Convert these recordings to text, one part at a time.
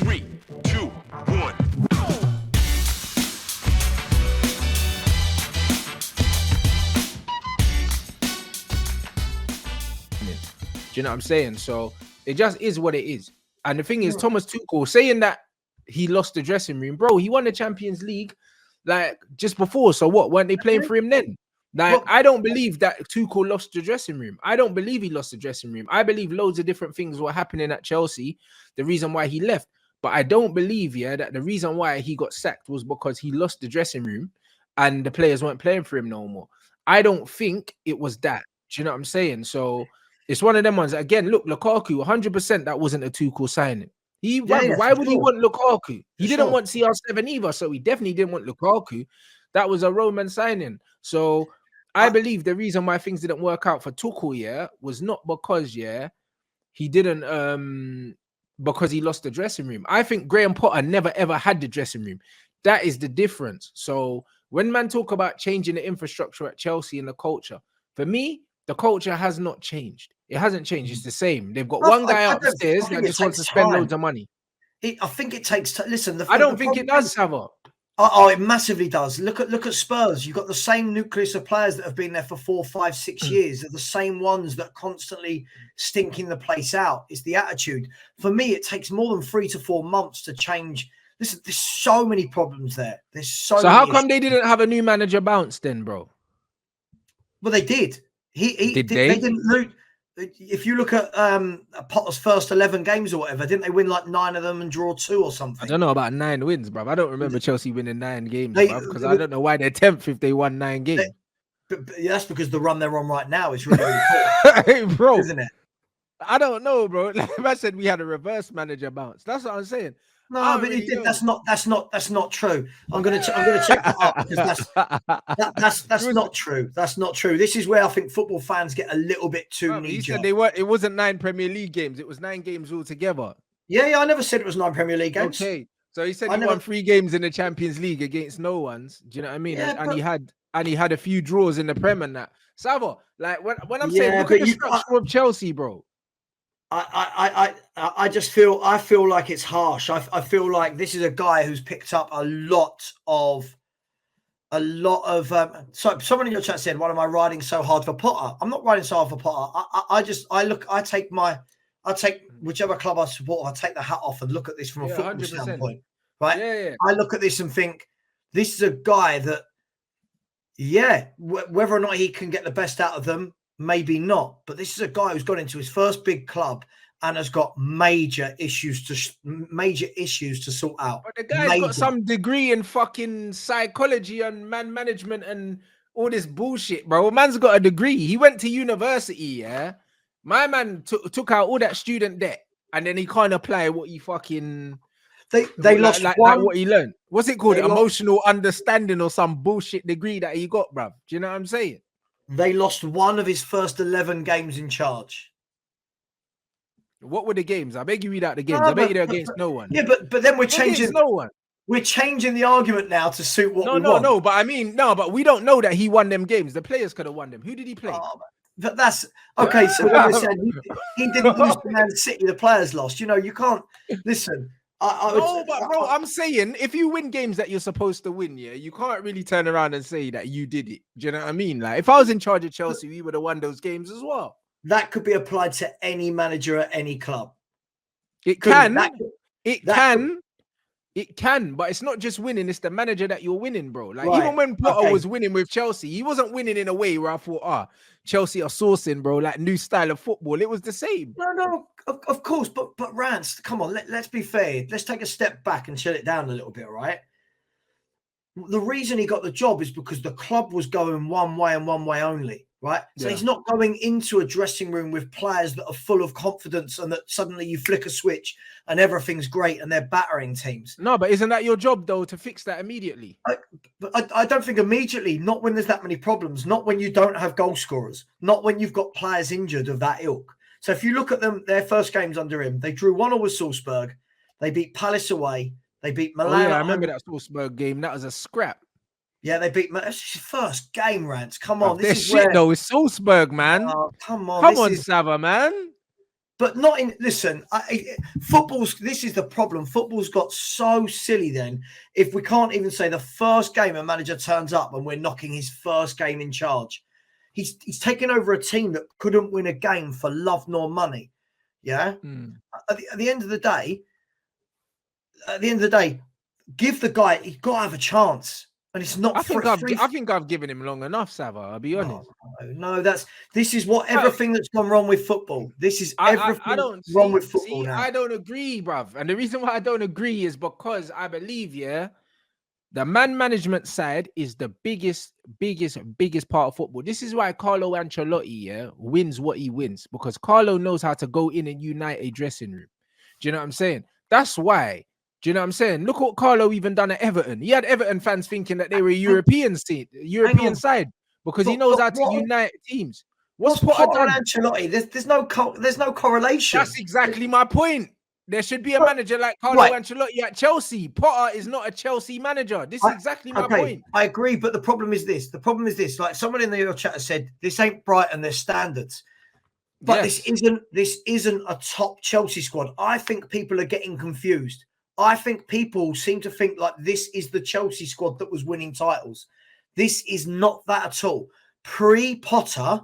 3, 2, 1. Do you know what I'm saying? So it just is what it is. And the thing is, Thomas Tuchel saying that he lost the dressing room, bro. He won the Champions League like just before. So what? Weren't they playing for him then? Like, I don't believe that Tuchel lost the dressing room. I don't believe he lost the dressing room. I believe loads of different things were happening at Chelsea, the reason why he left. But I don't believe, that the reason why he got sacked was because he lost the dressing room and the players weren't playing for him no more. I don't think it was that. Do you know what I'm saying? So it's one of them ones. Again, look, Lukaku, 100% that wasn't a Tuchel signing. Why would he want Lukaku? He didn't want CR7 either, so he definitely didn't want Lukaku. That was a Roman signing. So I believe the reason why things didn't work out for Tuchel, was not because, he didn't because he lost the dressing room. I think Graham Potter never ever had the dressing room. That is the difference. So when man talk about changing the infrastructure at Chelsea and the culture, for me, the culture has not changed. It hasn't changed. It's the same. They've got one guy upstairs that just wants to spend loads of money. I think it takes time. Listen, I don't think it does, Sava. Oh, it massively does. Look at Spurs. You've got the same nucleus of players that have been there for 4, 5, 6 years. They're the same ones that constantly stinking the place out. It's the attitude. For me, it takes more than 3 to 4 months to change. Listen, there's so many problems there. There's so many how come they didn't have a new manager bounce then, bro? Well, they did. They didn't lose. If you look at Potter's first 11 games or whatever, didn't they win like 9 of them and draw 2 or something? I don't know about 9 wins, bro. I don't remember Chelsea winning 9 games, because I don't know why they're 10th if they won 9 games. But that's because the run they're on right now is really, really cool. Hey, bro, isn't it? I don't know, bro. Like I said, we had a reverse manager bounce. That's what I'm saying. No, but really that's not true. I'm gonna check that up because that's not true. That's not true. This is where I think football fans get a little bit too knee jerk. It wasn't 9 Premier League games. It was 9 games altogether. Yeah. I never said it was 9 Premier League games. Okay, so he said he won 3 games in the Champions League against no ones. Do you know what I mean? Yeah, and he had a few draws in the Prem and that. Savo, like when I'm saying, look at the structure of Chelsea, bro. I just feel like it's harsh. I feel like this is a guy who's picked up a lot of so someone in your chat said, "Why am I riding so hard for Potter?" I'm not riding so hard for Potter. I take whichever club I support, I take the hat off and look at this from a football 100%. standpoint. Right? Yeah. I look at this and think this is a guy that whether or not he can get the best out of them, maybe not, but this is a guy who's gone into his first big club and has got major issues to sort out. But the guy's got some degree in fucking psychology and man management and all this bullshit, bro. Man's got a degree. He went to university, yeah. My man took out all that student debt, and then he can't apply what he fucking they lost like what he learned. What's it called? Emotional understanding or some bullshit degree that he got, bruv. Do you know what I'm saying? They lost 1 of his first 11 games in charge. What were the games? I beg you read out the games. I bet you they're against no one. Yeah, but then we're changing no one. We're changing the argument now to suit what we want. No, but I mean, but we don't know that he won them games. The players could have won them. Who did he play? But that's okay. So when we're saying he didn't lose to Man City, the players lost. You can't listen. Bro, I'm saying if you win games that you're supposed to win, you can't really turn around and say that you did it. Do you know what I mean? Like if I was in charge of Chelsea, we would have won those games as well. That could be applied to any manager at any club. It can, but it's not just winning, it's the manager that you're winning, bro. Like even when Potter was winning with Chelsea, he wasn't winning in a way where I thought, Chelsea are sourcing, bro, like new style of football. It was the same. No, of course, but Rants, come on, let's be fair. Let's take a step back and chill it down a little bit, all right? The reason he got the job is because the club was going one way and one way only, right? So he's not going into a dressing room with players that are full of confidence and that suddenly you flick a switch and everything's great and they're battering teams. No, but isn't that your job, though, to fix that immediately? I don't think immediately, not when there's that many problems, not when you don't have goal scorers, not when you've got players injured of that ilk. So if you look at them, their first games under him, they drew 1-1 with Salzburg. They beat Palace away. They beat Milan. I remember that Salzburg game. That was a scrap. Yeah, they beat. That's his first game, Rants. Come on, this is shit though. It's Salzburg, man. Come on, come on, Sava, man. But not in. Listen, football's. This is the problem. Football's got so silly. Then, if we can't even say the first game a manager turns up and we're knocking his first game in charge, he's taken over a team that couldn't win a game for love nor money. Yeah. At the end of the day, give the guy. He's got to have a chance. And it's not. I think I've given him long enough, Sava. I'll be honest. No, this is what everything that's gone wrong with football. This is everything wrong with football now. I don't agree, bruv. And the reason why I don't agree is because I believe, the man management side is the biggest part of football. This is why Carlo Ancelotti, wins what he wins, because Carlo knows how to go in and unite a dressing room. Do you know what I'm saying? That's why. Do you know what I'm saying? Look what Carlo even done at Everton. He had Everton fans thinking that they were a European side because he knows how to unite teams. What's Potter done? Ancelotti? There's no correlation. That's exactly my point. There should be a manager like Carlo Ancelotti at Chelsea. Potter is not a Chelsea manager. This is exactly my point. I agree, but the problem is this. Like someone in your chat said, this ain't Brighton, their standards. But this isn't a top Chelsea squad. I think people are getting confused. I think people seem to think like this is the Chelsea squad that was winning titles. This is not that at all. Pre-Potter,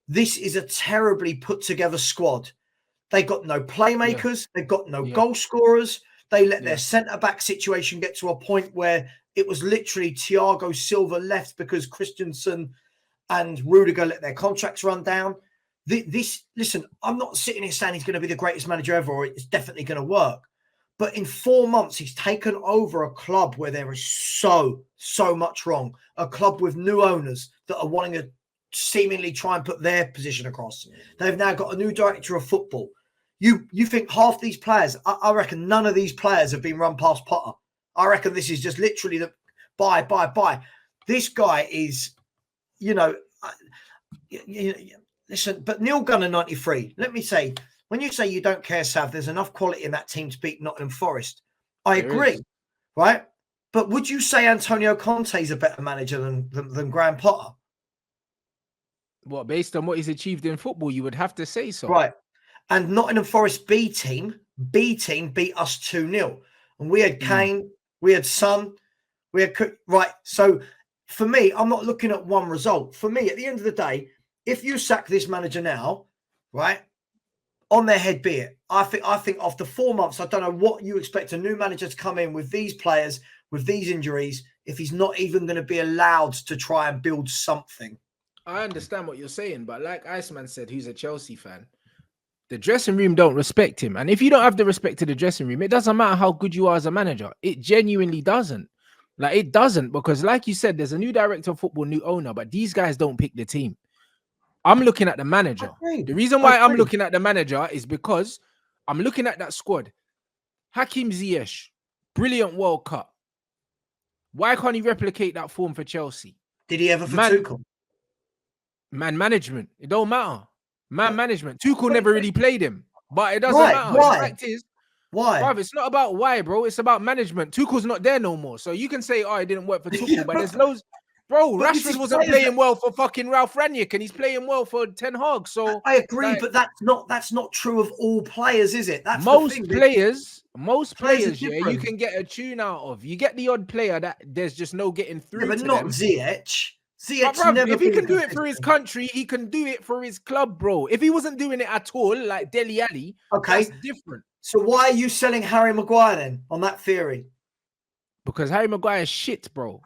this is a terribly put together squad. They got no playmakers. They've got no goal scorers. They let their centre-back situation get to a point where it was literally Thiago Silva left because Christensen and Rudiger let their contracts run down. Listen, I'm not sitting here saying he's going to be the greatest manager ever or it's definitely going to work. But in 4 months, he's taken over a club where there is so much wrong. A club with new owners that are wanting to seemingly try and put their position across. They've now got a new director of football. You think half these players, I reckon none of these players have been run past Potter. I reckon this is just literally the buy. This guy is, listen, but Neil Gunner 93, let me say, when you say you don't care, Sav, there's enough quality in that team to beat Nottingham Forest. I agree, right? But would you say Antonio Conte is a better manager than Graham Potter? Well, based on what he's achieved in football, you would have to say so. Right. And Nottingham Forest B team beat us 2-0. And we had Kane, we had Son, we had Cook. Right. So for me, I'm not looking at one result. For me, at the end of the day, if you sack this manager now, right, on their head be it. I think after 4 months, I don't know what you expect a new manager to come in with these players, with these injuries, if he's not even going to be allowed to try and build something. I understand what you're saying, but like Iceman said, who's a Chelsea fan, the dressing room don't respect him. And if you don't have the respect to the dressing room, it doesn't matter how good you are as a manager. It genuinely doesn't. Like, it doesn't, because like you said, there's a new director of football, new owner, but these guys don't pick the team. I'm looking at the manager. The reason why I'm looking at the manager is because I'm looking at that squad. Hakim Ziyech, brilliant World Cup. Why can't he replicate that form for Chelsea? Did he ever for Tuchel? Man management. It don't matter. Man management. Tuchel never really played him, but it doesn't matter. Why? The fact is, why? Bruv, it's not about why, bro. It's about management. Tuchel's not there no more. So you can say, oh, it didn't work for Tuchel, but there's loads. Bro, Rashford wasn't playing well for fucking Ralph Rangnick, and he's playing well for Ten Hag. So I agree, like, but that's not true of all players, is it? That's most players, yeah, you can get a tune out of. You get the odd player that there's just no getting through. Yeah, but not Ziyech. If he can do it for his country, he can do it for his club, bro. If he wasn't doing it at all, like Dele Alli, that's different. So why are you selling Harry Maguire then on that theory? Because Harry Maguire is shit, bro.